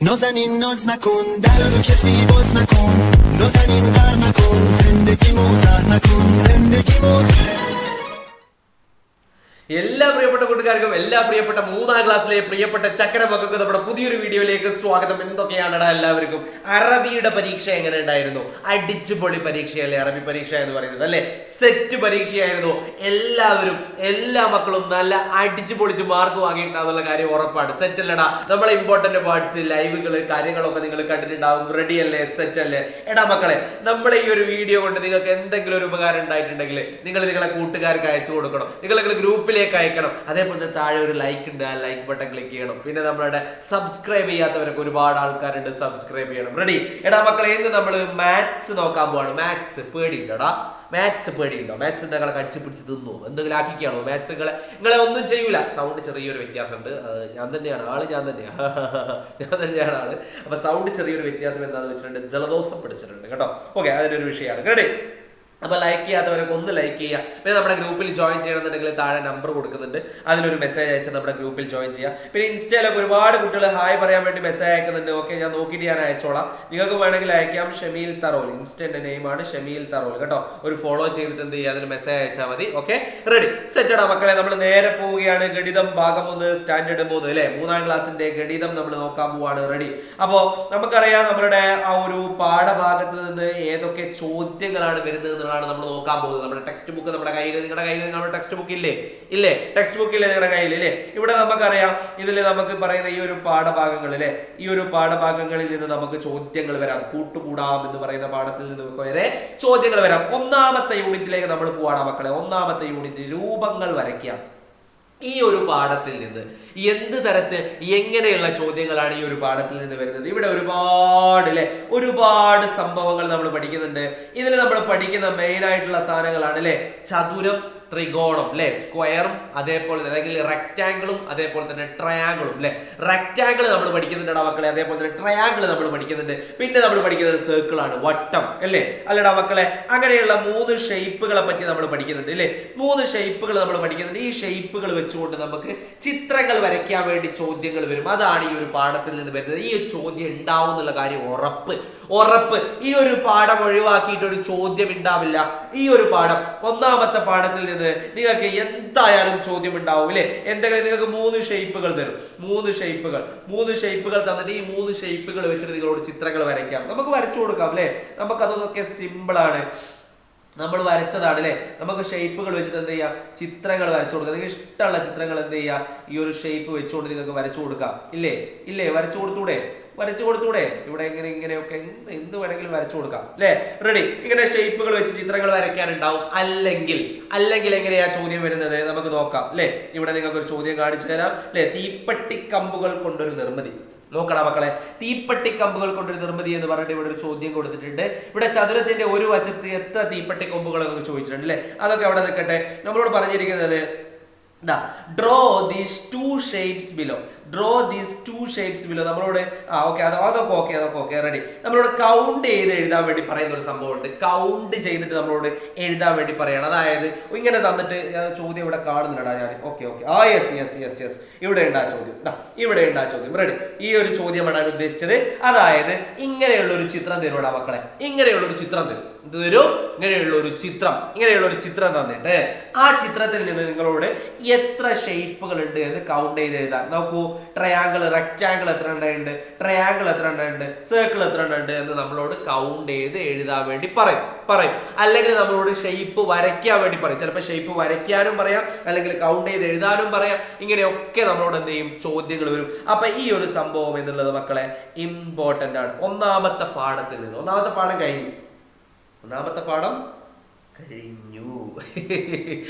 نازنین ناز نکن در رو کسی باز نکن نازنین غر نکن زندگی موزه نکن زندگی موزه എല്ലാ പ്രിയപ്പെട്ട കൂട്ടുകാർക്കും എല്ലാ പ്രിയപ്പെട്ട മൂന്നാം ക്ലാസ്സിലെ പ്രിയപ്പെട്ട ചക്കരമക്കൾക്ക് നമ്മുടെ പുതിയൊരു വീഡിയോയിലേക്ക് സ്വാഗതം. എന്തൊക്കെയാണെടാ എല്ലാവർക്കും? അറബിയുടെ പരീക്ഷ എങ്ങനെ ഉണ്ടായിരുന്നു? അടിച്ചുപൊളി പരീക്ഷയല്ലേ അറബി പരീക്ഷ എന്ന് പറയുന്നത്, അല്ലെ? സെറ്റ് പരീക്ഷയായിരുന്നു. എല്ലാവരും എല്ലാ മക്കളും നല്ല അടിച്ചു പൊളിച്ച് മാർക്ക് വാങ്ങിയിട്ടുണ്ടാവുന്ന കാര്യം ഉറപ്പാണ്. സെറ്റ് അല്ലടാ? നമ്മളെ ഇമ്പോർട്ടന്റ് പാർട്സ് ലൈവുകള് കാര്യങ്ങളൊക്കെ നിങ്ങൾ കണ്ടിട്ടുണ്ടാവും. റെഡി അല്ലേ? സെറ്റ് അല്ലേ? എടാ മക്കളെ, നമ്മളെ ഈ ഒരു വീഡിയോ കൊണ്ട് നിങ്ങൾക്ക് എന്തെങ്കിലും ഒരു ഉപകാരം ഉണ്ടായിട്ടുണ്ടെങ്കിൽ നിങ്ങൾ നിങ്ങളെ കൂട്ടുകാർക്ക് അയച്ചു കൊടുക്കണം. നിങ്ങളുടെ ഗ്രൂപ്പിലേക്ക് അയക്കണം. അതേപോലെ താഴെ ഒരു ലൈക്ക് ഉണ്ട്, ആ ലൈക്ക് ബട്ടൺ ക്ലിക്ക് ചെയ്യണം. പിന്നെ നമ്മളുടെ സബ്സ്ക്രൈബ് ചെയ്യാത്തവരൊക്കെ ഒരുപാട് ആൾക്കാരുണ്ട്, സബ്സ്ക്രൈബ് ചെയ്യണം. റെഡി? എടാ മക്കളെ, ഇന്ന് നമ്മൾ മാത്സ് നോക്കാൻ പോവാണ്. മാത്സ് പേടിയുണ്ടോടാ? മാത്സ് പേടിയുണ്ടോ? മാത്സ് നിങ്ങളെ കടിച്ചു പിടിച്ച് തിന്നു എന്തെങ്കിലും ആക്കിക്കാണോ? മാത്സുകളെ നിങ്ങളെ ഒന്നും ചെയ്യൂല. സൗണ്ട് ചെറിയൊരു വ്യത്യാസമുണ്ട്. ഞാൻ തന്നെയാണ് ആള്, ഞാൻ തന്നെയാണ് ആള്. അപ്പൊ സൗണ്ട് ചെറിയൊരു വ്യത്യാസം എന്താണെന്ന് വെച്ചിട്ടുണ്ട്, ജലദോഷം പിടിച്ചിട്ടുണ്ട് കേട്ടോ. ഓക്കെ, അതിനൊരു വിഷയമാണ്. റെഡി? അപ്പോൾ ലൈക്ക് ചെയ്യാത്തവരൊക്കെ ഒന്ന് ലൈക്ക് ചെയ്യുക. പിന്നെ നമ്മുടെ ഗ്രൂപ്പിൽ ജോയിൻ ചെയ്യണമെന്നുണ്ടെങ്കിൽ താഴെ നമ്പർ കൊടുക്കുന്നുണ്ട്, അതിലൊരു മെസ്സേജ് അയച്ച് നമ്മുടെ ഗ്രൂപ്പിൽ ജോയിൻ ചെയ്യുക. പിന്നെ ഇൻസ്റ്റയിലൊക്കെ ഒരുപാട് കുട്ടികൾ ഹായ് പറയാൻ വേണ്ടി മെസ്സേജ് അയക്കുന്നുണ്ട്. ഓക്കെ, ഞാൻ നോക്കിയിട്ട് ഞാൻ അയച്ചോളാം. നിങ്ങൾക്ക് വേണമെങ്കിൽ അയക്കാം. ഷമീൽ തറോൽ, ഇൻസ്റ്റന്റെ നെയിമാണ് ഷമീൽ തറോൽ കേട്ടോ. ഒരു ഫോളോ ചെയ്തിട്ട് എന്ത് ചെയ്യുക, അതിന് മെസ്സേജ് അയച്ചാൽ മതി. Okay, ready? സെറ്റടാ മക്കളെ, നമ്മൾ നേരെ പോവുകയാണ്. ഗണിതം ഭാഗം 1 സ്റ്റാൻഡേർഡ് 3 അല്ലെ, 3ാം ക്ലാസ്സിന്റെ ഗണിതം നമ്മൾ നോക്കാൻ പോവാണ്. റെഡി? അപ്പോ നമുക്കറിയാം നമ്മളുടെ ആ ഒരു പാഠഭാഗത്ത് നിന്ന് ഏതൊക്കെ ചോദ്യങ്ങളാണ് വരുന്നത് നമ്മൾ നോക്കാൻ പോകുന്നത്. നമ്മുടെ ടെക്സ്റ്റ് ബുക്ക് നമ്മുടെ കയ്യിൽ, നിങ്ങളുടെ കയ്യിൽ നമ്മുടെ ടെക്സ്റ്റ് ബുക്ക് ഇല്ലേ? ടെക്സ്റ്റ് ബുക്ക് ഇല്ലേ നിങ്ങളുടെ കയ്യിൽ? ഇല്ലേ? ഇവിടെ നമുക്കറിയാം, ഇതിൽ നമുക്ക് പറയുന്ന ഈ ഒരു പാഠഭാഗങ്ങളിലെ ഈ ഒരു പാഠഭാഗങ്ങളിൽ നിന്ന് നമുക്ക് ചോദ്യങ്ങൾ വരാം. കൂട്ടുകൂടാം എന്ന് പറയുന്ന പാഠത്തിൽ നിന്ന് വരെ ചോദ്യങ്ങൾ വരാം. 1ാമത്തെ യൂണിറ്റിലേക്ക് നമ്മൾ പോവാണ് മക്കളെ. 1ാമത്തെ യൂണിറ്റ് രൂപങ്ങൾ വരയ്ക്കാം. ഈ ഒരു പാഠത്തിൽ നിന്ന് എന്ത് തരത്തിൽ എങ്ങനെയുള്ള ചോദ്യങ്ങളാണ് ഈ ഒരു പാഠത്തിൽ നിന്ന് വരുന്നത്? ഇവിടെ ഒരുപാട് സംഭവങ്ങൾ നമ്മൾ പഠിക്കുന്നുണ്ട്. ഇതിൽ നമ്മൾ പഠിക്കുന്ന മെയിൻ ആയിട്ടുള്ള സാധനങ്ങളാണ് അല്ലെ, ചതുരം, ത്രികോണം അല്ലെ, സ്ക്വയറും അതേപോലെ തന്നെ അല്ലെങ്കിൽ റെക്റ്റാങ്കിളും അതേപോലെ തന്നെ ട്രയാങ്കിളും അല്ലെ. റെക്റ്റാങ്കിൾ നമ്മൾ പഠിക്കുന്നുണ്ട് മക്കളെ, അതേപോലെ തന്നെ ട്രയാങ്കിൾ നമ്മൾ പഠിക്കുന്നുണ്ട്. പിന്നെ നമ്മൾ പഠിക്കുന്നത് സർക്കിൾ ആണ്, വട്ടം അല്ലെ, അല്ലടാ മക്കളെ? അങ്ങനെയുള്ള 3 ഷേപ്പുകളെ പറ്റി നമ്മൾ പഠിക്കുന്നുണ്ട് അല്ലെ. 3 ഷേപ്പുകൾ നമ്മൾ പഠിക്കുന്നുണ്ട്. ഈ ഷേപ്പുകൾ വെച്ചുകൊണ്ട് നമുക്ക് ചിത്രങ്ങൾ വരയ്ക്കാൻ വേണ്ടി ചോദ്യങ്ങൾ വരും. അതാണ് ഈ ഒരു പാഠത്തിൽ നിന്ന് വരുന്നത്. ഈ ഒരു ചോദ്യം ഉണ്ടാവും എന്നുള്ള കാര്യം ഉറപ്പ്. ഈ ഒരു പാഠം ഒഴിവാക്കിയിട്ട് ഒരു ചോദ്യം ഉണ്ടാവില്ല. ഈ ഒരു പാഠം 1ാമത്തെ പാഠത്തിൽ നിന്ന് നിങ്ങൾക്ക് എന്തായാലും ചോദ്യം ഉണ്ടാവും അല്ലെ. എന്തെങ്കിലും നിങ്ങൾക്ക് 3 ഷേപ്പുകൾ തരും. 3 ഷേപ്പുകൾ തന്നിട്ട് ഈ 3 ഷേപ്പുകൾ വെച്ചിട്ട് നിങ്ങളോട് ചിത്രങ്ങൾ വരയ്ക്കാം. നമുക്ക് വരച്ചു കൊടുക്കാം അല്ലെ. നമുക്കതൊക്കെ സിമ്പിൾ ആണ്, നമ്മൾ വരച്ചതാണ് അല്ലെ. നമുക്ക് ഷേപ്പുകൾ വെച്ചിട്ട് എന്ത് ചെയ്യാം, ചിത്രങ്ങൾ വരച്ചു കൊടുക്കാം. നിങ്ങൾക്ക് ഇഷ്ടമുള്ള ചിത്രങ്ങൾ എന്ത് ചെയ്യാം, ഈ ഒരു ഷേപ്പ് വെച്ചുകൊണ്ട് നിങ്ങൾക്ക് വരച്ചു കൊടുക്കാം. ഇല്ലേ? വരച്ചു കൊടുത്തൂടെ? ഇവിടെ ഇങ്ങനെയൊക്കെ എന്ത് വേണമെങ്കിലും വരച്ചു കൊടുക്കാം അല്ലെ. റെഡി? ഇങ്ങനെ ഷേപ്പുകൾ വെച്ച് ചിത്രങ്ങൾ വരയ്ക്കാനുണ്ടാവും. അല്ലെങ്കിൽ എങ്ങനെയാ ചോദ്യം വരുന്നത് നമുക്ക് നോക്കാം അല്ലെ. ഇവിടെ നിങ്ങൾക്ക് ഒരു ചോദ്യം കാണിച്ചു തരാം അല്ലെ. തീപ്പെട്ടിക്കമ്പുകൾ കൊണ്ടൊരു നിർമ്മിതി. നോക്കടാ മക്കളെ, തീപ്പെട്ടിക്കമ്പുകൾ കൊണ്ടൊരു നിർമ്മിതി എന്ന് പറഞ്ഞിട്ട് ഇവിടെ ഒരു ചോദ്യം കൊടുത്തിട്ടുണ്ട്. ഇവിടെ ചതുരത്തിന്റെ ഒരു വശത്ത് എത്ര തീപ്പെട്ടിക്കമ്പുകൾ എന്നൊക്കെ ചോദിച്ചിട്ടുണ്ട് അല്ലെ. അതൊക്കെ അവിടെ നിൽക്കട്ടെ. നമ്മളോട് പറഞ്ഞിരിക്കുന്നത് ഡ്രോ ദീസ് 2 ഷേപ്സ് ബിലോ. നമ്മളോട് അതൊക്കെ ഓക്കെ റെഡി. നമ്മളോട് കൗണ്ട് ചെയ്ത് എഴുതാൻ വേണ്ടി പറയുന്ന ഒരു സംഭവം ഉണ്ട്. കൗണ്ട് ചെയ്തിട്ട് നമ്മളോട് എഴുതാൻ വേണ്ടി പറയണം. അതായത് ഇങ്ങനെ തന്നിട്ട് ചോദ്യം ഇവിടെ കാണുന്നുണ്ടാ ഞാൻ. ഓക്കെ യെസ് ഇവിടെ ഉണ്ടാ ചോദ്യം. റെഡി? ഈ ഒരു ചോദ്യമാണ് ഞാൻ ഉദ്ദേശിച്ചത്. അതായത് ഇങ്ങനെയുള്ള ഒരു ചിത്രം തരുവാ മക്കളെ. ഇങ്ങനെയുള്ള ഒരു ചിത്രം തന്നിട്ട് ആ ചിത്രത്തിൽ നിന്ന് നിങ്ങളോട് എത്ര ഷേപ്പുകൾ ഉണ്ട് എന്ന് കൗണ്ട് ചെയ്ത് എഴുതാൻ. നോക്കൂ, ട്രയാങ്കിൾ, റെക്റ്റാങ്കിൾ എത്ര ഉണ്ട്, സർക്കിൾ എത്ര ഉണ്ട് എന്ന് നമ്മളോട് കൗണ്ട് ചെയ്ത് എഴുതാൻ വേണ്ടി പറയും. അല്ലെങ്കിൽ നമ്മളോട് ഷേപ്പ് വരയ്ക്കാൻ വേണ്ടി പറയും. ചിലപ്പോൾ ഷേപ്പ് വരയ്ക്കാനും പറയാം, അല്ലെങ്കിൽ കൗണ്ട് ചെയ്ത് എഴുതാനും പറയാം. ഇങ്ങനെയൊക്കെ നമ്മളോട് എന്ത് ചെയ്യും, ചോദ്യങ്ങൾ വരും. അപ്പൊ ഈ ഒരു സംഭവം എന്നുള്ളത് മക്കളെ ഇമ്പോർട്ടന്റ് ആണ്. 1ാമത്തെ പാഠത്തിൽ നിന്ന്. 1ാമത്തെ പാഠം കഴിഞ്ഞു.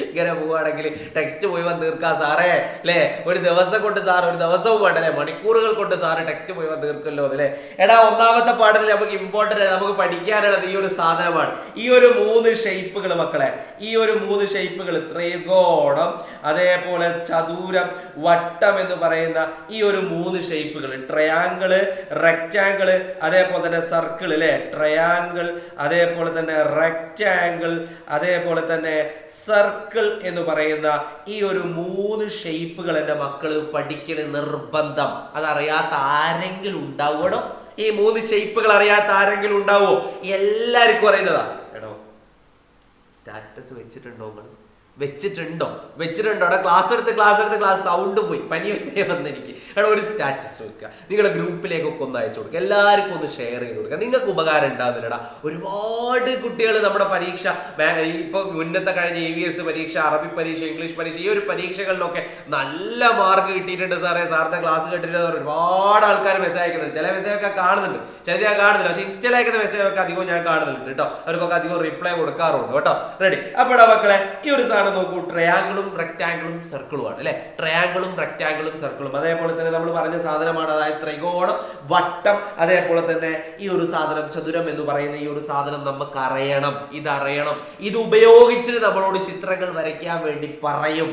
ഇങ്ങനെ പോവുകയാണെങ്കിൽ ടെക്സ്റ്റ് മുഴുവൻ തീർക്കാം സാറേ അല്ലെ. ഒരു ദിവസം കൊണ്ട് സാർ, ഒരു ദിവസവും വേണ്ടല്ലേ, മണിക്കൂറുകൾ കൊണ്ട് സാറ് ടെക്സ്റ്റ് മുഴുവൻ തീർക്കല്ലോ അല്ലെ. 1ാമത്തെ പാഠത്തിൽ നമുക്ക് ഇമ്പോർട്ടന്റ്, നമുക്ക് പഠിക്കാനുള്ളത് ഈ ഒരു സാധനമാണ്. ഈ ഒരു 3 ഷേപ്പുകൾ മക്കളെ. ഈ ഒരു 3 ഷേപ്പുകൾ, ത്രികോണം, അതേപോലെ ചതുരം, വട്ടം എന്ന് പറയുന്ന ഈ ഒരു 3 ഷേപ്പുകൾ, ട്രയാങ്കിള്, റെക്റ്റാങ്കിള്, അതേപോലെ തന്നെ സർക്കിൾ അല്ലെ. ട്രയാങ്കിൾ, അതേപോലെ തന്നെ റെക്റ്റാങ്കിൾ, അതേപോലെ തന്നെ സർക്കിൾ എന്ന് പറയുന്ന ഈ ഒരു 3 ഷേപ്പുകൾ എൻ്റെ മക്കള് പഠിക്കൽ നിർബന്ധം. അതറിയാത്ത ആരെങ്കിലും ഉണ്ടാവോ? ഈ 3 ഷേപ്പുകൾ അറിയാത്ത ആരെങ്കിലും ഉണ്ടാവോ? എല്ലാവർക്കും അറിയുന്നതാ. എടോ സ്റ്റാറ്റസ് വെച്ചിട്ടുണ്ടോ? വെച്ചിട്ടുണ്ടോ? അവിടെ ക്ലാസ് എടുത്ത് സൗണ്ട് പോയി, പനി വന്നെനിക്ക്. എടാ ഒരു സ്റ്റാറ്റസ് വെക്കുക, നിങ്ങളുടെ ഗ്രൂപ്പിലേക്കൊക്കെ ഒന്ന് അയച്ചു കൊടുക്കുക, എല്ലാവർക്കും ഒന്ന് ഷെയർ ചെയ്ത് കൊടുക്കുക. നിങ്ങൾക്ക് ഉപകാരം ഉണ്ടാകുന്നില്ലടാ. ഒരുപാട് കുട്ടികൾ നമ്മുടെ പരീക്ഷ ഇപ്പൊ മുന്നത്തെ കഴിഞ്ഞ EVS പരീക്ഷ, അറബി പരീക്ഷ, ഇംഗ്ലീഷ് പരീക്ഷ, ഈ ഒരു പരീക്ഷകളിലൊക്കെ നല്ല മാർക്ക് കിട്ടിയിട്ടുണ്ട് സാറേ, സാറിന്റെ ക്ലാസ് കേട്ടിട്ട് ഒരുപാട് ആൾക്കാർ മെസ്സേജ് അയക്കുന്നുണ്ട്. ചില മെസ്സേജ് ഒക്കെ കാണുന്നുണ്ട്, ചിലത് ഞാൻ കാണുന്നില്ല. പക്ഷെ ഇൻസ്റ്റയിൽ അയക്കുന്ന മെസ്സേജ് ഒക്കെ അധികം ഞാൻ കാണുന്നുണ്ട് കേട്ടോ. അവർക്കൊക്കെ അധികം റിപ്ലൈ കൊടുക്കാറുണ്ട് കേട്ടോ. റെഡി? അപ്പോഴാ മക്കളെ ഈ ഒരു നോക്കൂ, ട്രയാങ്കിളും റെക്ടാങ്കിളും സർക്കിളും ആണ് അല്ലെ. ട്രയാങ്കിളും റെക്ടാങ്കിളും സർക്കിളും അതേപോലെ തന്നെ നമ്മൾ പറഞ്ഞ സാധനമാണ്. അതായത് ത്രികോണം, വട്ടം, അതേപോലെ തന്നെ ഈ ഒരു സാധനം ചതുരം എന്ന് പറയുന്ന ഈ ഒരു സാധനം നമുക്ക് അറിയണം. ഇതറിയണം. ഇത് ഉപയോഗിച്ച് നമ്മളോട് ചിത്രങ്ങൾ വരയ്ക്കാൻ വേണ്ടി പറയും.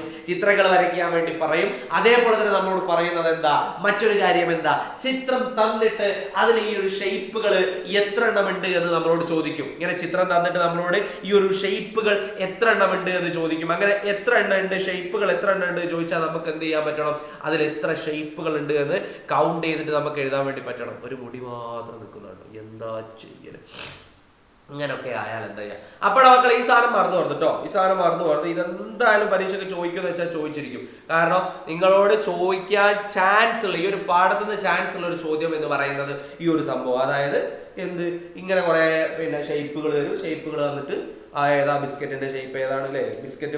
അതേപോലെ തന്നെ നമ്മളോട് പറയുന്നത് എന്താ? മറ്റൊരു കാര്യം എന്താ? ചിത്രം തന്നിട്ട് അതിൽ ഈ ഒരു ഷേപ്പുകൾ എത്ര എണ്ണം ഉണ്ട് എന്ന് നമ്മളോട് ചോദിക്കും. ഇങ്ങനെ ചിത്രം തന്നിട്ട് നമ്മളോട് ഈ ഒരു ഷേപ്പുകൾ എത്ര എണ്ണം ഉണ്ട് എന്ന് ചോദിക്കും. അങ്ങനെ എത്ര എണ്ണം ഉണ്ട്, ഷേപ്പുകൾ എത്ര എണ്ണം ഉണ്ട് ചോദിച്ചാൽ നമുക്ക് എന്ത് ചെയ്യാൻ പറ്റണം? അതിൽ എത്ര ഷേപ്പുകൾ ഉണ്ട് എന്ന് കൗണ്ട് ചെയ്തിട്ട് നമുക്ക് എഴുതാൻ വേണ്ടി പറ്റണം. ഒരു മുടി മാത്രം നിൽക്കുന്നുണ്ടോ? എന്താ ചെയ്യല്? ഇങ്ങനൊക്കെ ആയാൽ എന്താ ചെയ്യാം? അപ്പോഴാ മക്കളെ ഈ സാധനം മറന്നു പറഞ്ഞിട്ടോ, ഇതെന്തായാലും പരീക്ഷയ്ക്ക് ചോദിക്കുമെന്ന് വെച്ചാൽ ചോദിച്ചിരിക്കും. കാരണം നിങ്ങളോട് ചോദിക്കാൻ ചാൻസ് ഉള്ള, ഈ ഒരു പാഠത്തിൽ നിന്ന് ചാൻസ് ഉള്ള ഒരു ചോദ്യം എന്ന് പറയുന്നത് ഈ ഒരു സംഭവം. അതായത് ഇങ്ങനെ കുറെ ഷേപ്പുകൾ വരും. ഷേപ്പുകൾ വന്നിട്ട് ഏതാ ബിസ്ക്കറ്റിന്റെ ഷേപ്പ് ഏതാണ് അല്ലെ?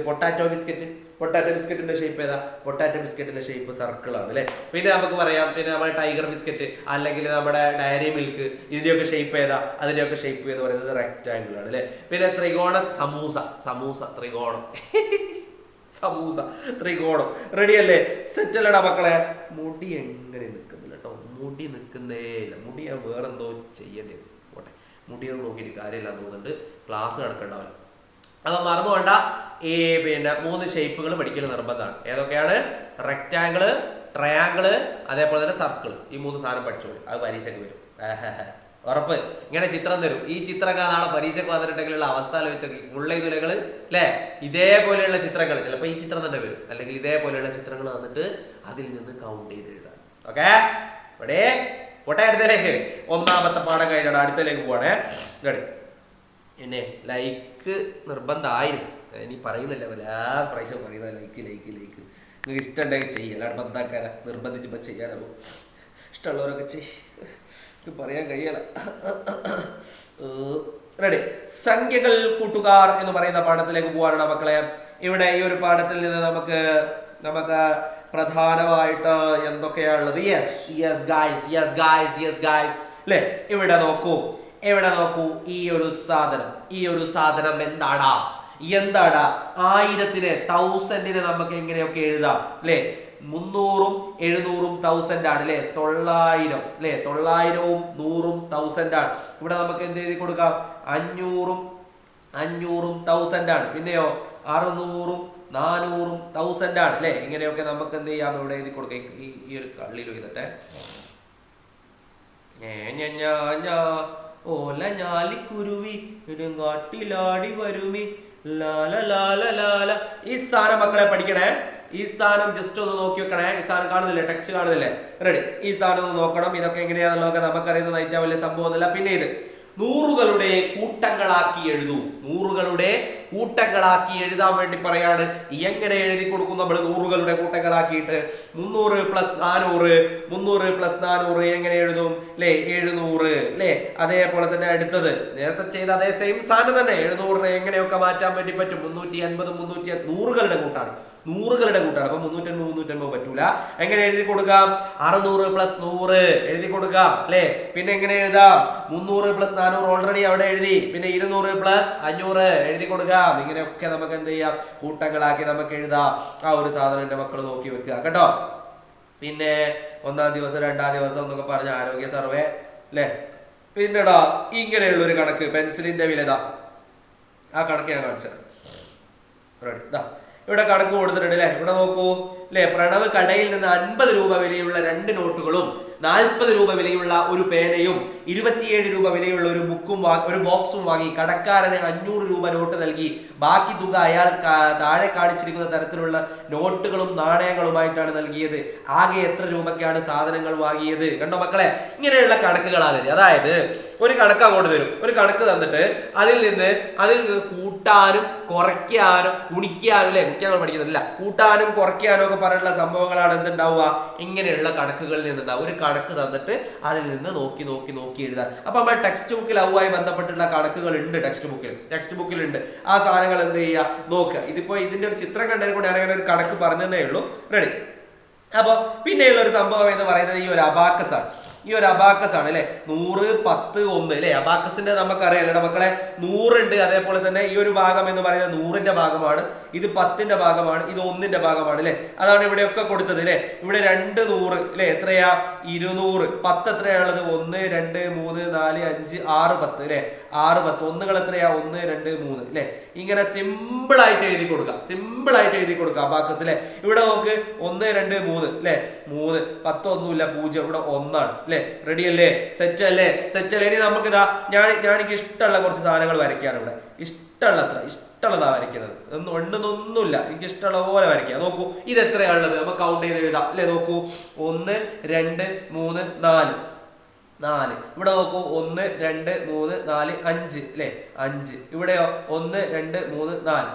പൊട്ടാറ്റോ ബിസ്ക്കറ്റിന്റെ ഷേപ്പ് ഏതാ? പൊട്ടാറ്റോ ബിസ്ക്കറ്റിന്റെ ഷേപ്പ് സർക്കിൾ ആണ് അല്ലെ. പിന്നെ നമുക്ക് പറയാം, പിന്നെ നമ്മുടെ ടൈഗർ ബിസ്ക്കറ്റ് അല്ലെങ്കിൽ നമ്മുടെ ഡയറി മിൽക്ക്, ഇതിന്റെയൊക്കെ ഷേപ്പ് ഏതാ? അതിന്റെയൊക്കെ ഷേപ്പ് എന്ന് പറയുന്നത് റെക്ടാങ്കിൾ ആണ് അല്ലെ. പിന്നെ ത്രികോണം, ത്രികോണം. റെഡി അല്ലേ? സെറ്റ് അല്ലടാ മക്കളെ? മുടി എങ്ങനെ നിൽക്കുന്നില്ല കേട്ടോ, മുടി നിൽക്കുന്നേ ഇല്ല. മുടി ഞാൻ വേറെന്തോ ചെയ്യേണ്ടി വരും. പോട്ടെ, മുടിയൊന്നും നോക്കിയിട്ട് കാര്യമില്ല തോന്നുന്നുണ്ട്, ക്ലാസ് കിടക്കണ്ടാവില്ല. അപ്പൊ മറന്നു വേണ്ട, ഈ 3 ഷേപ്പുകൾ പഠിക്കൽ നിർബന്ധമാണ്. ഏതൊക്കെയാണ്? റെക്ടാങ്കിള്, ട്രയാങ്കിള്, അതേപോലെ തന്നെ സർക്കിൾ. ഈ 3 സാധനം പഠിച്ചോളൂ. അത് പരീക്ഷയ്ക്ക് വരും, ഉറപ്പ്. ഇങ്ങനെ ചിത്രം തരും. ഈ ചിത്രമൊക്കെ നാളെ പരീക്ഷയ്ക്ക് വന്നിട്ടുണ്ടെങ്കിലുള്ള അവസ്ഥ വെച്ചൊക്കെ മുള്ളൈതുലകള് അല്ലെ, ഇതേപോലെയുള്ള ചിത്രങ്ങൾ ചിലപ്പോൾ ഈ ചിത്രം തന്നെ വരും, അല്ലെങ്കിൽ ഇതേപോലെയുള്ള ചിത്രങ്ങൾ വന്നിട്ട് അതിൽ നിന്ന് കൗണ്ട് ചെയ്ത് എഴുതാൻ. ഓക്കെ, ഇവിടെ പോട്ടെ. അടുത്തലേക്ക്, ഒന്നാമത്തെ പാഠം കഴിഞ്ഞാണ്, അടുത്തലേക്ക് പോവാണേ. പിന്നെ ലൈക്ക് നിർബന്ധമായിരുന്നു. ഇനി പറയുന്നില്ല, ലാസ്റ്റ് പ്രാവശ്യം പറയുന്നത് ലൈക്ക്. നിങ്ങൾക്ക് ഇഷ്ടമുണ്ടെങ്കിൽ ചെയ്യും, അല്ലാണ്ട് ബന്ധാക്കാര നിർബന്ധിച്ചപ്പോൾ ചെയ്യാനാവും. ഇഷ്ടമുള്ളവരൊക്കെ ചെയ്യും, പറയാൻ കഴിയല. റെഡി? സംഖ്യകൾ കൂട്ടുകാർ എന്ന് പറയുന്ന പാഠത്തിലേക്ക് പോവാനാണ് മക്കളെ. ഇവിടെ ഈ ഒരു പാഠത്തിൽ നിന്ന് നമുക്ക് പ്രധാനമായിട്ട് എന്തൊക്കെയാണുള്ളത്? യെസ് ഗായ്സ് അല്ലേ. ഇവിടെ നോക്കൂ, ഈ ഒരു സാധനം എന്താടാ? 1000-നെ 1000-നെ നമുക്ക് എങ്ങനെയൊക്കെ എഴുതാം അല്ലെ? 300-ഉം 700-ഉം 1000 ആണ് അല്ലെ. 900 അല്ലെ, 900-ഉം 100-ഉം 1000 ആണ്. ഇവിടെ നമുക്ക് എന്ത് എഴുതി കൊടുക്കാം? 500-ഉം 1000 ആണ്. പിന്നെയോ 600-ഉം 400-ഉം 1000 ആണ് അല്ലെ. ഇങ്ങനെയൊക്കെ നമുക്ക് എന്ത് ചെയ്യാം? ഇവിടെ എഴുതി കൊടുക്കാം. ഈ ഒരു കള്ളിയിൽ എഴുതട്ടെ. ഓല ഞാലിക്കുരുവി കാട്ടിലാടി വരുമി ലാല. ഈ സാധനം മക്കളെ പഠിക്കണേ. ഈ സാധനം ജസ്റ്റ് ഒന്ന് നോക്കി വെക്കണേ. ഈ സാധനം കാണുന്നില്ലേ? ടെക്സ്റ്റ് കാണുന്നില്ലേ? റെഡി? ഈ സാധനം ഒന്ന് നോക്കണം. ഇതൊക്കെ എങ്ങനെയാണെന്നുള്ളതൊക്കെ നമുക്കറിയുന്ന ഏറ്റവും വലിയ സംഭവം ഒന്നുമില്ല. പിന്നെ ഇത് നൂറുകളുടെ കൂട്ടങ്ങളാക്കി എഴുതൂ. എഴുതാൻ വേണ്ടി പറയാണ്. എങ്ങനെ എഴുതി കൊടുക്കും നമ്മൾ നൂറുകളുടെ കൂട്ടങ്ങളാക്കിയിട്ട്? 300 + 400 എങ്ങനെ എഴുതും അല്ലെ? 700 അല്ലെ. അതേപോലെ തന്നെ അടുത്തത് നേരത്തെ ചെയ്ത അതേ സെയിം സാധനം തന്നെ. 700-നെ എങ്ങനെയൊക്കെ മാറ്റാൻ വേണ്ടി പറ്റും? 350 നൂറുകളുടെ കൂട്ടാണ്. അപ്പൊ 350 പറ്റൂല. എങ്ങനെ എഴുതി കൊടുക്കാം? 600 + 100 എഴുതി കൊടുക്കാം അല്ലെ. പിന്നെ എങ്ങനെ എഴുതാം? 300 + 400 ഓൾറെഡി അവിടെ എഴുതി. പിന്നെ 200 + 500 എഴുതി കൊടുക്കാം. ഇങ്ങനെയൊക്കെ നമുക്ക് എന്ത് ചെയ്യാം? കൂട്ടങ്ങളാക്കി നമുക്ക് എഴുതാം. ആ ഒരു സാധനം എന്റെ മക്കൾ നോക്കി വെക്കുക കേട്ടോ. പിന്നെ 1-ാം ദിവസം 2-ാം ദിവസം എന്നൊക്കെ പറഞ്ഞ ആരോഗ്യ സർവേ അല്ലെ. പിന്നെടാ ഇങ്ങനെയുള്ള ഒരു കണക്ക്, പെൻസിലിന്റെ വിലതാ. ആ കണക്ക് ഞാൻ കാണിച്ചത്. റെഡി? ഇവിടെ കണക്ക് കൊടുത്തിട്ടുണ്ട് അല്ലെ. ഇവിടെ നോക്കൂ അല്ലെ. പ്രണവ് കടയിൽ നിന്ന് 50 രൂപ വിലയുള്ള 2 നോട്ടുകളും 40 രൂപ വിലയുള്ള ഒരു പേനയും 27 രൂപ വിലയുള്ള ഒരു ബോക്സും വാങ്ങി കടക്കാരന് 500 രൂപ നോട്ട് നൽകി ബാക്കി തുക അയാൾ താഴെ കാണിച്ചിരിക്കുന്ന തരത്തിലുള്ള നോട്ടുകളും നാണയങ്ങളുമായിട്ടാണ് നൽകിയത്. ആകെ എത്ര രൂപയ്ക്കാണ് സാധനങ്ങൾ വാങ്ങിയത്? കണ്ടോ മക്കളെ, ഇങ്ങനെയുള്ള കണക്കുകളാണ്. അതായത് ഒരു കണക്ക് അങ്ങോട്ട് തരും, ഒരു കണക്ക് തന്നിട്ട് അതിൽ നിന്ന് കൂട്ടാനും കുറയ്ക്കാനും ഗുണിക്കാനും, അല്ലെ ഗുണിക്കാൻ പഠിക്കുന്നില്ല, കൂട്ടാനും കുറയ്ക്കാനും ഒക്കെ പറഞ്ഞിട്ടുള്ള സംഭവങ്ങളാണ് എന്തുണ്ടാവുക, ഇങ്ങനെയുള്ള കണക്കുകളിൽ നിന്നുണ്ടാവും. ഒരു കണക്ക് തന്നിട്ട് അതിൽ നിന്ന് നോക്കി നോക്കി നോക്കി എഴുതാൻ. അപ്പൊ നമ്മൾ ടെക്സ്റ്റ് ബുക്കിൽ അതുമായി ബന്ധപ്പെട്ടുള്ള കണക്കുകൾ ഉണ്ട്, ടെക്സ്റ്റ് ബുക്കിൽ ഉണ്ട്. ആ സാധനങ്ങൾ എന്ത് ചെയ്യുക, നോക്കുക. ഇതിപ്പോ ഇതിന്റെ ഒരു ചിത്രം കണ്ടതിനെ കൊണ്ട് ഞാനങ്ങനെ ഒരു കണക്ക് പറഞ്ഞതേ ഉള്ളൂ. റെഡി. അപ്പൊ പിന്നെയുള്ള ഒരു സംഭവം എന്ന് പറയുന്നത് ഈ ഒരു അബാക്കസ് ആണ്. ഈ ഒരു അബാക്കസ് ആണ് അല്ലെ, 100, 10, 1 അല്ലെ. അബാക്കസിന്റെ നമുക്കറിയാം അല്ലെ മക്കളെ, 100 ഉണ്ട്. അതേപോലെ തന്നെ ഈ ഒരു ഭാഗം എന്ന് പറയുന്നത് 100ന്റെ ഭാഗമാണ്, ഇത് 10ന്റെ ഭാഗമാണ്, ഇത് 1ന്റെ ഭാഗമാണ് അല്ലെ. അതാണ് ഇവിടെയൊക്കെ കൊടുത്തത് അല്ലെ. ഇവിടെ 2 100 അല്ലെ, എത്രയാ 200. 10 എത്രയാണുള്ളത്? 1 2 3 4 5 6 10 അല്ലെ. 6 10 ഒന്നുകൾ എത്രയാ? 1 2 3 അല്ലെ. ഇങ്ങനെ സിമ്പിൾ ആയിട്ട് എഴുതി കൊടുക്കുക അബാക്കസ് അല്ലെ. ഇവിടെ നോക്ക്, 1 2 3 അല്ലെ, 3 10 ഒന്നുമില്ല, 0 ഇവിടെ 1 ആണ് അല്ലെ. റെഡി അല്ലേ? സെറ്റ് അല്ലേ? ഇനി നമുക്ക് ഇതാ എനിക്ക് ഇഷ്ടമുള്ള കുറച്ച് സാധനങ്ങൾ വരയ്ക്കാണ്. ഇവിടെ ഇഷ്ടമുള്ളതാ വരയ്ക്കുന്നത്. ഒന്നുമില്ല, എനിക്ക് ഇഷ്ടമുള്ള പോലെ വരയ്ക്കാം. നോക്കൂ, ഇത് എത്രയാണുള്ളത് നമുക്ക് കൗണ്ട് ചെയ്ത് എഴുതാം അല്ലെ. നോക്കൂ, 1 2 3 4. ഇവിടെ നോക്കൂ, 1 2 3 4 5 അല്ലെ, 5. ഇവിടെയോ 1 2 3 4.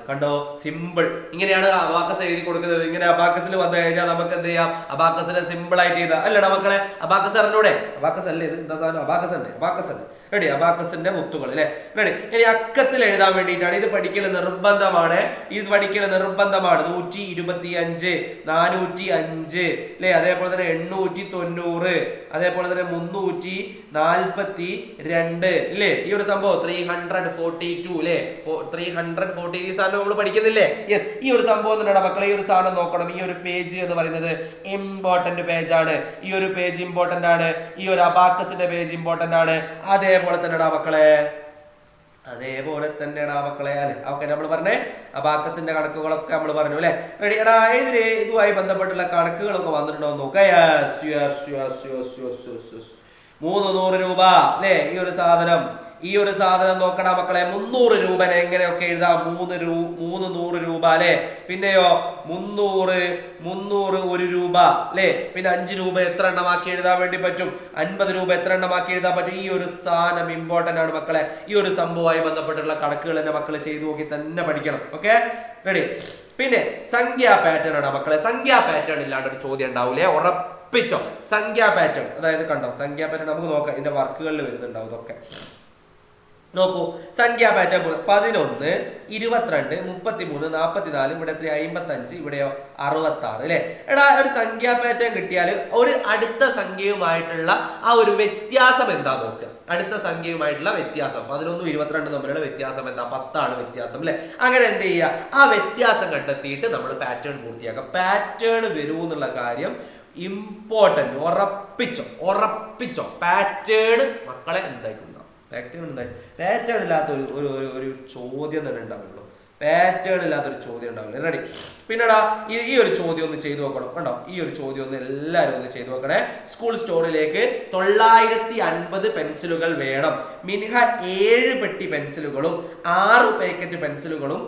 കണ്ടോ, സിമ്പിൾ. ഇങ്ങനെയാണ് അബാക്കസ് എഴുതി കൊടുക്കുന്നത്. ഇങ്ങനെ അബാക്കസിൽ വന്നു കഴിഞ്ഞാൽ നമുക്ക് എന്ത് ചെയ്യാം, അബാക്കസിനെ സിമ്പിൾ ആയിട്ട് ചെയ്താൽ അല്ലടാ മക്കളെ. അബാക്കസ് അറിഞ്ഞൂടെ? അബാക്കസ് അല്ലേ ഇത്? എന്താ സാധനം? അബാക്കസ് ഉണ്ട്. റെഡി, അബാക്കസിന്റെ മുത്തുകൾ അല്ലെ. റെഡി. ഇനി അക്കത്തിൽ എഴുതാൻ വേണ്ടിയിട്ടാണ്. ഇത് പഠിക്കൽ നിർബന്ധമാണ്. 125 405 അല്ലെ. അതേപോലെ തന്നെ 890, അതേപോലെ തന്നെ 342 അല്ലേ. ഈ ഒരു സംഭവം 342 അല്ലെ. 340 ഈ സാധനം നമ്മൾ പഠിക്കുന്നില്ലേ? യെസ്, ഈ ഒരു സംഭവം തന്നെയാണ് മക്കളെ. ഈ ഒരു സാധനം നോക്കണം. ഈ ഒരു പേജ് എന്ന് പറയുന്നത് ഇമ്പോർട്ടന്റ് പേജ് ആണ്. ഈ ഒരു പേജ് ഇമ്പോർട്ടന്റ് ആണ്. ഈ ഒരു അബാക്കസിന്റെ പേജ് ഇമ്പോർട്ടന്റ് ആണ്. അതേപോലെ തന്നെടാ മക്കളെ അല്ലെ. ഓക്കെ, നമ്മൾ പറഞ്ഞേ അബാക്കസിന്റെ കണക്കുകളൊക്കെ നമ്മൾ പറഞ്ഞു അല്ലെ. റെഡി. എടാ ഇതില് ഇതുമായി ബന്ധപ്പെട്ടുള്ള കണക്കുകളൊക്കെ വന്നിട്ടുണ്ടോ എന്ന് നോക്കാം. 300 രൂപ അല്ലെ. ഈ ഒരു സാധനം നോക്കടാ മക്കളെ. 300 രൂപനെ എങ്ങനെയൊക്കെ എഴുതാം? 300 രൂപ അല്ലെ. പിന്നെയോ 300 1 രൂപ അല്ലെ. പിന്നെ 5 രൂപ എത്ര എണ്ണമാക്കി എഴുതാൻ വേണ്ടി പറ്റും? 50 രൂപ എത്ര എണ്ണമാക്കി എഴുതാൻ പറ്റും? ഈ ഒരു സാധനം ഇമ്പോർട്ടന്റ് ആണ് മക്കളെ. ഈ ഒരു സംഭവമായി ബന്ധപ്പെട്ടുള്ള കണക്കുകൾ തന്നെ മക്കളെ ചെയ്തു നോക്കി തന്നെ പഠിക്കണം. Okay, ready. പിന്നെ സംഖ്യാ പാറ്റേൺ ആണ് മക്കളെ. സംഖ്യാ പാറ്റേൺ ഇല്ലാണ്ട് ഒരു ചോദ്യം ഉണ്ടാവൂലേ, ഉറപ്പിച്ചോ. സംഖ്യാ പാറ്റേൺ, അതായത് കണ്ടോ സംഖ്യാ പാറ്റേൺ നമുക്ക് നോക്കാം. ഇതിന്റെ വർക്കുകളിൽ വരുന്നുണ്ടാവും ഇതൊക്കെ. നോക്കൂ, സംഖ്യാ പാറ്റേൺ 11 22 33 44. ഇവിടെ 55. ഇവിടെയോ 66 അല്ലെ. എടാ, ഒരു സംഖ്യാ പാറ്റേൺ കിട്ടിയാൽ ഒരു അടുത്ത സംഖ്യയുമായിട്ടുള്ള ആ ഒരു വ്യത്യാസം എന്താ നോക്കുക. അടുത്ത സംഖ്യയുമായിട്ടുള്ള വ്യത്യാസം 11 22 തമ്മിലുള്ള വ്യത്യാസം എന്താ? 10 ആണ് വ്യത്യാസം അല്ലെ. അങ്ങനെ എന്ത് ചെയ്യുക, ആ വ്യത്യാസം കണ്ടെത്തിയിട്ട് നമ്മൾ പാറ്റേൺ പൂർത്തിയാക്കാം. പാറ്റേൺ വരൂ എന്നുള്ള കാര്യം ഇമ്പോർട്ടന്റ്. ഉറപ്പിച്ചോ. പാറ്റേൺ മക്കളെ എന്തായിട്ടുണ്ട്? പാറ്റേൺ ഇല്ലാത്ത ഒരു ചോദ്യം തന്നെ ഉണ്ടാവുള്ളൂ. റെഡി. പിന്നെടാ ഈ ഒരു ചോദ്യം ഒന്ന് ചെയ്തു നോക്കണം. കണ്ടോ, ഈ ഒരു ചോദ്യം ഒന്ന് എല്ലാവരും ഒന്ന് ചെയ്തു നോക്കണേ. സ്കൂൾ സ്റ്റോറിലേക്ക് 950 പെൻസിലുകൾ വേണം. മിനിഹ 7 പെട്ടി പെൻസിലുകളും 6 പാക്കറ്റ് പെൻസിലുകളും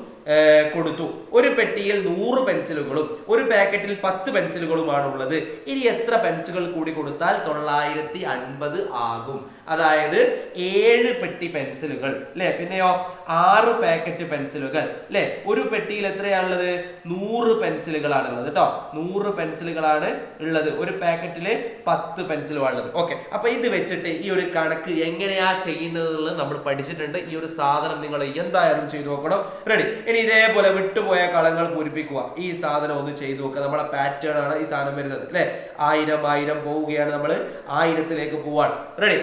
കൊടുത്തു. ഒരു പെട്ടിയിൽ 100 പെൻസിലുകളും ഒരു പാക്കറ്റിൽ 10 പെൻസിലുകളുമാണ് ഉള്ളത്. ഇനി എത്ര പെൻസിലുകൾ കൂടി കൊടുത്താൽ 950 ആകും? അതായത് 7 പെട്ടി പെൻസിലുകൾ അല്ലെ. പിന്നെയോ 6 പാക്കറ്റ് പെൻസിലുകൾ അല്ലെ. ഒരു പെട്ടിയിൽ എത്രയാണുള്ളത്? 100 പെൻസിലുകളാണ് ഉള്ളത് കേട്ടോ. 100 പെൻസിലുകളാണ് ഉള്ളത്. ഒരു പാക്കറ്റില് 10 പെൻസിലുകളുള്ളത്. ഓക്കെ, അപ്പൊ ഇത് വെച്ചിട്ട് ഈ ഒരു കണക്ക് എങ്ങനെയാ ചെയ്യുന്നത് നമ്മൾ പഠിച്ചിട്ടുണ്ട്. ഈ ഒരു സാധനം നിങ്ങൾ എന്തായാലും ചെയ്തു നോക്കണം. റെഡി. ഇനി ഇതേപോലെ വിട്ടുപോയ കളങ്ങൾ പൂരിപ്പിക്കുക. ഈ സാധനം ഒന്ന് ചെയ്തു നോക്കുക. നമ്മുടെ പാറ്റേൺ ആണ് ഈ സാധനം വരുന്നത് അല്ലെ. 1000 പോവുകയാണ്. നമ്മൾ 1000ത്തിലേക്ക് പോവാൻ. റെഡി.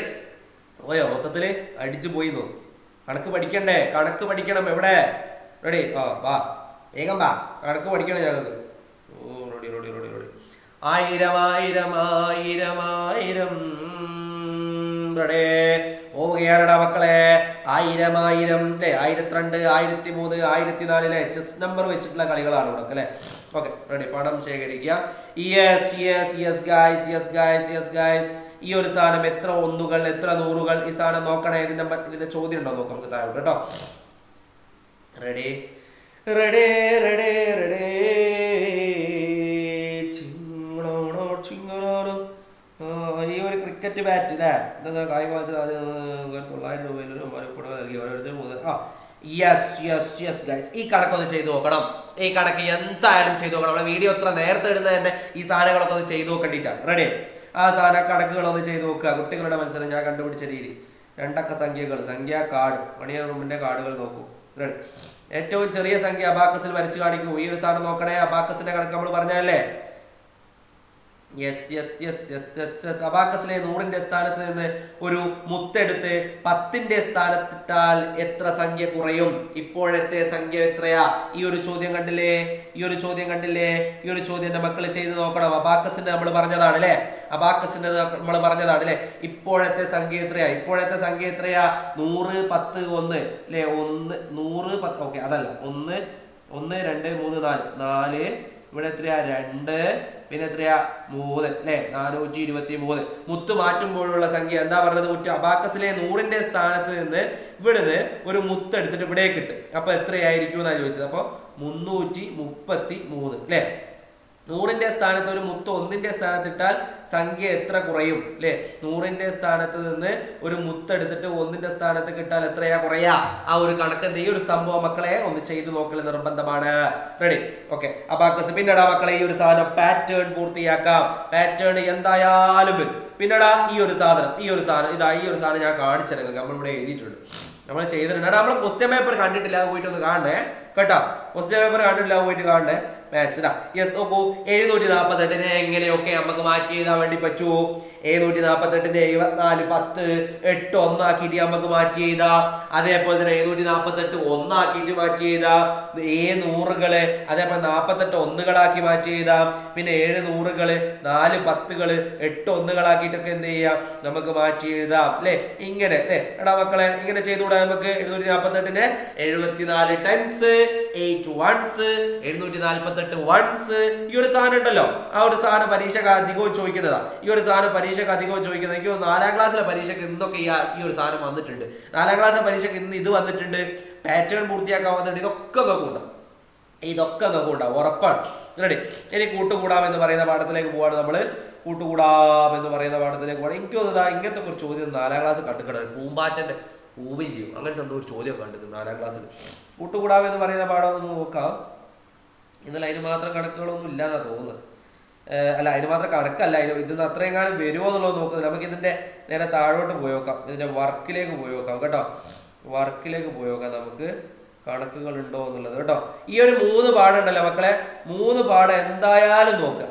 പോയോ? മൊത്തത്തില് അടിച്ചു പോയി തോന്നും. കണക്ക് പഠിക്കണ്ടേ? കണക്ക് പഠിക്കണം. എവിടെ? റെഡി. വാ, വേഗം വാ, കണക്ക് പഠിക്കണം ഞങ്ങൾക്ക്. റെഡി. 1000 റെഡി. ഓ പോവുകയാണടാ മക്കളെ. 1000 അല്ലേ, 1002, 1003, 1004 ചെസ് നമ്പർ വെച്ചിട്ടുള്ള കളികളാണ് ഇവിടെ അല്ലെ. Okay ready. പണം ശേഖരിക്കുക. Yes guys. ഈ ഒരു സാധനം എത്ര ഒന്നുകൾ, എത്ര നൂറുകൾ, ഈ സാധനം നോക്കണേ. ഇതിന്റെ ചോദ്യം ഉണ്ടോ നോക്കാം നമുക്ക് താഴോട്ട് കേട്ടോ. റെഡി. ഈ ഒരു ക്രിക്കറ്റ് ബാറ്റ് അല്ലേ, എന്താ കായിക മത്സരം 900 രൂപയിൽ നൽകി ഓരോരുത്തരും. യെസ് ഗൈസ്, ഈ കണക്കൊന്ന് ചെയ്തു നോക്കണം. ഈ കണക്ക് എന്തായാലും ചെയ്തു നോക്കണം. നമ്മുടെ വീഡിയോ എത്ര നേരത്തെ ഇടുന്നത് തന്നെ ഈ സാധനങ്ങളൊക്കെ ഒന്ന് ചെയ്തു നോക്കേണ്ടിട്ടാണ്. റെഡി. ആ സാധന കണക്കുകളൊന്ന് ചെയ്തു നോക്കുക. കുട്ടികളുടെ മത്സരം ഞാൻ കണ്ടുപിടിച്ച രീതി. 2 അക്ക സംഖ്യകൾ, സംഖ്യാ കാർഡ്, മണിയർ റൂമിന്റെ കാർഡുകൾ നോക്കൂ. റെഡി. ഏറ്റവും ചെറിയ സംഖ്യ അബാക്കസിൽ വരച്ച് കാണിക്കൂ. ഈ ഒരു സാധനം നോക്കണേ. അബാക്കസിന്റെ കണക്ക് നമ്മൾ പറഞ്ഞല്ലേ. യെസ്. അബാക്കസിലെ 100ന്റെ സ്ഥാനത്ത് നിന്ന് ഒരു മുത്തെടുത്ത് 10ന്റെ സ്ഥാനത്തിട്ടാൽ എത്ര സംഖ്യ കുറയും? ഇപ്പോഴത്തെ സംഖ്യ എത്രയാ? ഈ ഒരു ചോദ്യം കണ്ടില്ലേ? ഈ ഒരു ചോദ്യം എന്റെ മക്കൾ ചെയ്ത് നോക്കണം. അബാക്കസിന്റെ നമ്മൾ പറഞ്ഞതാണ് അല്ലെ. ഇപ്പോഴത്തെ സംഖ്യ എത്രയാ? 100, 10, 1 അല്ലെ. 100, 10. ഓക്കെ അതല്ല. 1, 1, 2, 3, 4. ഇവിടെ എത്രയാ? 2. പിന്നെ എത്രയാ? 3 അല്ലെ. 423. മുത്ത് മാറ്റുമ്പോഴുള്ള സംഖ്യ എന്താ പറഞ്ഞത്? അബാക്കസിലെ 100ന്റെ സ്ഥാനത്ത് നിന്ന് ഇവിടുന്ന് ഒരു മുത്ത് എടുത്തിട്ട് ഇവിടേക്ക് ഇട്ട്. അപ്പൊ എത്രയായിരിക്കും എന്നാണ് ചോദിച്ചത്. അപ്പൊ 333 അല്ലെ. 100ന്റെ സ്ഥാനത്ത് ഒരു മുത്ത് 1ന്റെ സ്ഥാനത്തിട്ടാൽ സംഖ്യ എത്ര കുറയും അല്ലെ. 100ന്റെ സ്ഥാനത്ത് നിന്ന് ഒരു മുത്ത് എടുത്തിട്ട് 1ന്റെ സ്ഥാനത്ത് കിട്ടാൽ എത്രയാ കുറയാ? ആ ഒരു കണക്കിന്റെ ഈ ഒരു സംഭവം മക്കളെ ഒന്ന് ചെയ്തു നോക്കൽ നിർബന്ധമാണ്. റെഡി. ഓക്കെ. അബാക്കസ്. പിന്നെടാ മക്കളെ ഈ ഒരു സാധനം പാറ്റേൺ പൂർത്തിയാക്കാം. പാറ്റേൺ എന്തായാലും വരും. പിന്നെടാ ഈ ഒരു സാധനം ഞാൻ കാണിച്ചിരുന്നു. നമ്മളിവിടെ എഴുതിയിട്ടുണ്ട്, നമ്മൾ ചെയ്തിട്ടുണ്ട്. നമ്മൾ ക്വസ്റ്റ്യൻ പേപ്പർ കണ്ടിട്ടില്ല, പോയിട്ട് ഒന്ന് കാണണേ കേട്ടോ. ക്വസ്റ്റ്യൻ പേപ്പർ കണ്ടിട്ടില്ല, പോയിട്ട് കാണണേ. മാത്സിലാ. യെസ് നോക്കൂ. 748 എങ്ങനെയൊക്കെ നമുക്ക് മാറ്റി എഴുതാൻ വേണ്ടി പറ്റുമോ? 748 74, 10, 8 ഒന്നാക്കിയിട്ട് നമുക്ക് മാറ്റി എഴുതാം. അതേപോലെ തന്നെ 748 ഒന്നാക്കിയിട്ട് മാറ്റി എഴുതാം. 100കള് അതേപോലെ 48 ഒന്നുകളാക്കി മാറ്റി എഴുതാം. പിന്നെ 7 100കള്, 4 10കള്, 8 ഒന്നുകളാക്കിയിട്ടൊക്കെ എന്ത് ചെയ്യാം? നമുക്ക് മാറ്റി എഴുതാം അല്ലെ. ഇങ്ങനെ അല്ലെ. എടാ മക്കളെ ഇങ്ങനെ ചെയ്തുകൂടാ നമുക്ക്? 748 74 10s, 8 1s, 748 1s. ഈ ഒരു സാധനം ഉണ്ടല്ലോ, ആ ഒരു സാധനം പരീക്ഷക്ക് അധികവും ചോദിക്കുന്നതാ. എനിക്ക് 4ാം ക്ലാസ്സിലെ പരീക്ഷക്ക് ഇന്നൊക്കെ ഈ ഒരു സാധനം വന്നിട്ടുണ്ട്. 4ാം ക്ലാസ്സിലെ പരീക്ഷക്ക് ഇന്ന് ഇത് വന്നിട്ടുണ്ട്. പാറ്റേൺ പൂർത്തിയാക്കാൻ വന്നിട്ടുണ്ട്. ഇതൊക്കെ ഉണ്ടാവും ഉറപ്പാണ്. റെഡി. ഇനി കൂട്ടുകൂടാമെന്ന് പറയുന്ന പാഠത്തിലേക്ക് പോവാണ് നമ്മൾ. എനിക്ക് തോന്നുന്നത് ഇങ്ങനത്തെ ഒരു ചോദ്യം 4ാം ക്ലാസ് കണ്ടുകിടത്. പൂമ്പാറ്റന്റെ പൂവില്ലയോ അങ്ങനത്തെ എന്തോ ഒരു ചോദ്യം കണ്ടത് 4ാം ക്ലാസ്സിൽ. കൂട്ടുകൂടാമെന്ന് പറയുന്ന പാഠം ഒന്ന് നോക്കാം. എന്നാലും അതിന് മാത്രം കണക്കുകളൊന്നും ഇല്ലാന്നാ തോന്നുന്നത്. അല്ല, അതിന് മാത്രം കണക്കല്ല, ഇതിന് അത്രയും കാലം വരുമോ എന്നുള്ളത് നോക്കുന്നത്. നമുക്ക് ഇതിന്റെ നേരെ താഴോട്ട് പോയി നോക്കാം. ഇതിന്റെ വർക്കിലേക്ക് പോയി നോക്കാം കേട്ടോ. നമുക്ക് കണക്കുകൾ ഉണ്ടോ എന്നുള്ളത് കേട്ടോ. ഈ ഒരു 3 പാഠമുണ്ടല്ലോ മക്കളെ, 3 പാഠം എന്തായാലും നോക്കുക.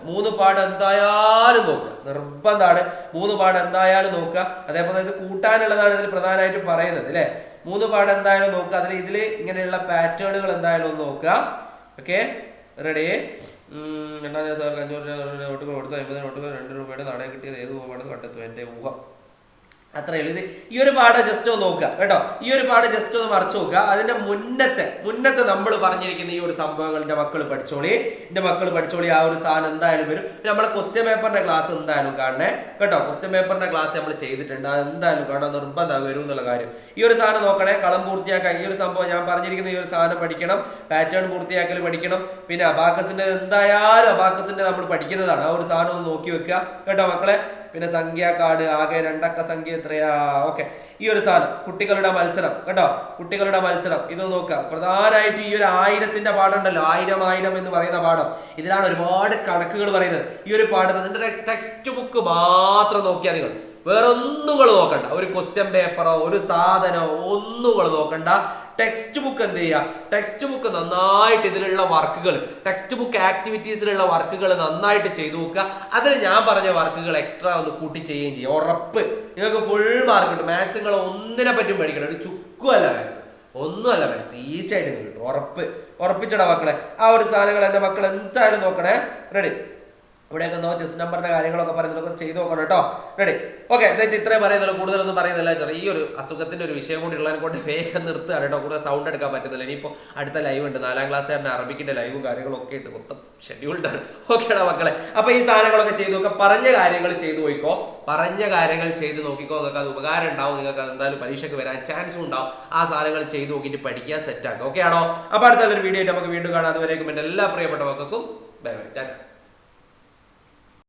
നിർബന്ധമാണ്. 3 പാഠം എന്തായാലും നോക്കുക. അതേപോലെ ഇത് കൂട്ടാനുള്ളതാണ് ഇതിൽ പ്രധാനമായിട്ടും പറയുന്നത് അല്ലെ. 3 പാഠം എന്തായാലും നോക്കുക. ഇതിൽ ഇങ്ങനെയുള്ള പാറ്റേണുകൾ എന്തായാലും ഒന്ന് നോക്കുക. Okay ready. 2,000 സാർക്ക് 500 നോട്ടുകൾ കൊടുത്തു. 50 നോട്ടുകൾ 2 രൂപയുടെ നാണയം കിട്ടിയത് ഏത് രൂപമാണെന്ന് കണ്ടെത്തും. എൻ്റെ ഊഹം അത്ര എഴുതി. ഈ ഒരു പാഠം ജസ്റ്റ് ഒന്ന് നോക്കുക കേട്ടോ. ഈ ഒരു പാഠം ജസ്റ്റ് ഒന്ന് മറിച്ച് നോക്കുക. അതിന്റെ മുന്നത്തെ നമ്മൾ പറഞ്ഞിരിക്കുന്ന ഈ ഒരു സംഭവങ്ങൾ എന്റെ മക്കൾ പഠിച്ചോളി. ആ ഒരു സാധനം എന്തായാലും വരും. നമ്മളെ ക്വസ്റ്റ്യൻ പേപ്പറിന്റെ ക്ലാസ് എന്തായാലും കാണണേ കേട്ടോ. ക്വസ്റ്റ്യൻ പേപ്പറിന്റെ ക്ലാസ് നമ്മൾ ചെയ്തിട്ടുണ്ട്, അത് എന്തായാലും കാണാൻ നിർബന്ധം വരും എന്നുള്ള കാര്യം. ഈ ഒരു സാധനം നോക്കണേ. കളം പൂർത്തിയാക്കാൻ ഈ ഒരു സംഭവം ഞാൻ പറഞ്ഞിരിക്കുന്ന ഈ ഒരു സാധനം പഠിക്കണം. പാറ്റേൺ പൂർത്തിയാക്കൽ പഠിക്കണം. പിന്നെ അബാക്കസിന്റെ എന്തായാലും നമ്മൾ പഠിക്കുന്നതാണ്. ആ ഒരു സാധനം ഒന്ന് നോക്കി വെക്കുക കേട്ടോ മക്കളെ. പിന്നെ സംഖ്യാ കാർഡ്, ആകെ 2 അക്ക സംഖ്യ എത്രയാ? ഓക്കെ. ഈ ഒരു സാധനം കുട്ടികളുടെ മത്സരം കേട്ടോ. ഇത് നോക്കുക. പ്രധാനമായിട്ട് ഈ ഒരു 1000ന്റെ പാഠം ഉണ്ടല്ലോ, 1000 എന്ന് പറയുന്ന പാഠം, ഇതിലാണ് ഒരുപാട് കണക്കുകൾ പറയുന്നത്. ഈ ഒരു പാഠം നിന്റെ ടെക്സ്റ്റ് ബുക്ക് മാത്രം നോക്കിയാൽ നിങ്ങൾ വേറെ ഒന്നും നോക്കണ്ട. ഒരു ക്വസ്റ്റ്യൻ പേപ്പറോ ഒരു സാധനമോ ഒന്നും നോക്കണ്ട. ടെക്സ്റ്റ് ബുക്ക് എന്ത് ചെയ്യുക? ടെക്സ്റ്റ് ബുക്ക് നന്നായിട്ട് ഇതിലുള്ള വർക്കുകൾ, ടെക്സ്റ്റ് ബുക്ക് ആക്ടിവിറ്റീസിലുള്ള വർക്കുകൾ നന്നായിട്ട് ചെയ്തു നോക്കുക. അതിൽ ഞാൻ പറഞ്ഞ വർക്കുകൾ എക്സ്ട്രാ ഒന്ന് കൂട്ടി ചെയ്യുകയും ചെയ്യുക. ഉറപ്പ് നിങ്ങൾക്ക് ഫുൾ മാർക്ക് കിട്ടും. മാത്സ് നിങ്ങൾ ഒന്നിനെ പറ്റും പഠിക്കണം. ഒരു ചുക്കുമല്ല മാത്സ്, ഒന്നുമല്ല മാത്സ്, ഈസി ആയിട്ട് കിട്ടും. ഉറപ്പിച്ചടാ മക്കളെ. ആ ഒരു സാധനങ്ങൾ എൻ്റെ മക്കൾ എന്തായാലും നോക്കണേ. റെഡി. ഇവിടെയൊക്കെ എന്തോ ചെസ് നമ്പറിന്റെ കാര്യങ്ങളൊക്കെ പറയുന്നതൊക്കെ ചെയ്തു നോക്കണം കേട്ടോ. Ready, okay, set. ഇത്രയും പറയുന്നുള്ളൂ, കൂടുതലൊന്നും പറയുന്നില്ല. ചെറിയൊരു അസുഖത്തിന്റെ ഒരു വിഷയം കൂടി ഉള്ളതിനെ കൊണ്ട് വേഗം നിർത്തുകയാണ് കേട്ടോ. കൂടുതൽ സൗണ്ട് എടുക്കാൻ പറ്റുന്നില്ല. ഇനിയിപ്പോൾ അടുത്ത ലൈവ് ഉണ്ട്, 4ാം ക്ലാസ്സുകാരൻ്റെ അറബിക്കിന്റെ ലൈവും കാര്യങ്ങളും ഒക്കെ ഉണ്ട്, മൊത്തം ഷെഡ്യൂൾഡ് ആണ്. ഓക്കേടാ മക്കളെ, അപ്പൊ ഈ സാധനങ്ങളൊക്കെ ചെയ്തു നോക്കുക. പറഞ്ഞ കാര്യങ്ങൾ ചെയ്തു പോയിക്കോ, പറഞ്ഞ കാര്യങ്ങൾ ചെയ്ത് നോക്കിക്കോ. നിങ്ങൾക്ക് അത് ഉപകാരം ഉണ്ടാവും, നിങ്ങൾക്ക് അത് എന്തായാലും പരീക്ഷയ്ക്ക് വരാൻ ചാൻസും ഉണ്ടാവും. ആ സാധനങ്ങൾ ചെയ്ത് നോക്കിയിട്ട് പഠിക്കാൻ സെറ്റ് ആക്കുക. ഓക്കെ ആണോ? അപ്പൊ അടുത്ത ഒരു വീഡിയോ ആയിട്ട് നമുക്ക് വീണ്ടും കാണാം. അതുവരേക്കും എൻ്റെ എല്ലാ പ്രിയപ്പെട്ട മക്കൾക്കും ബൈ ബൈ, ടാറ്റ.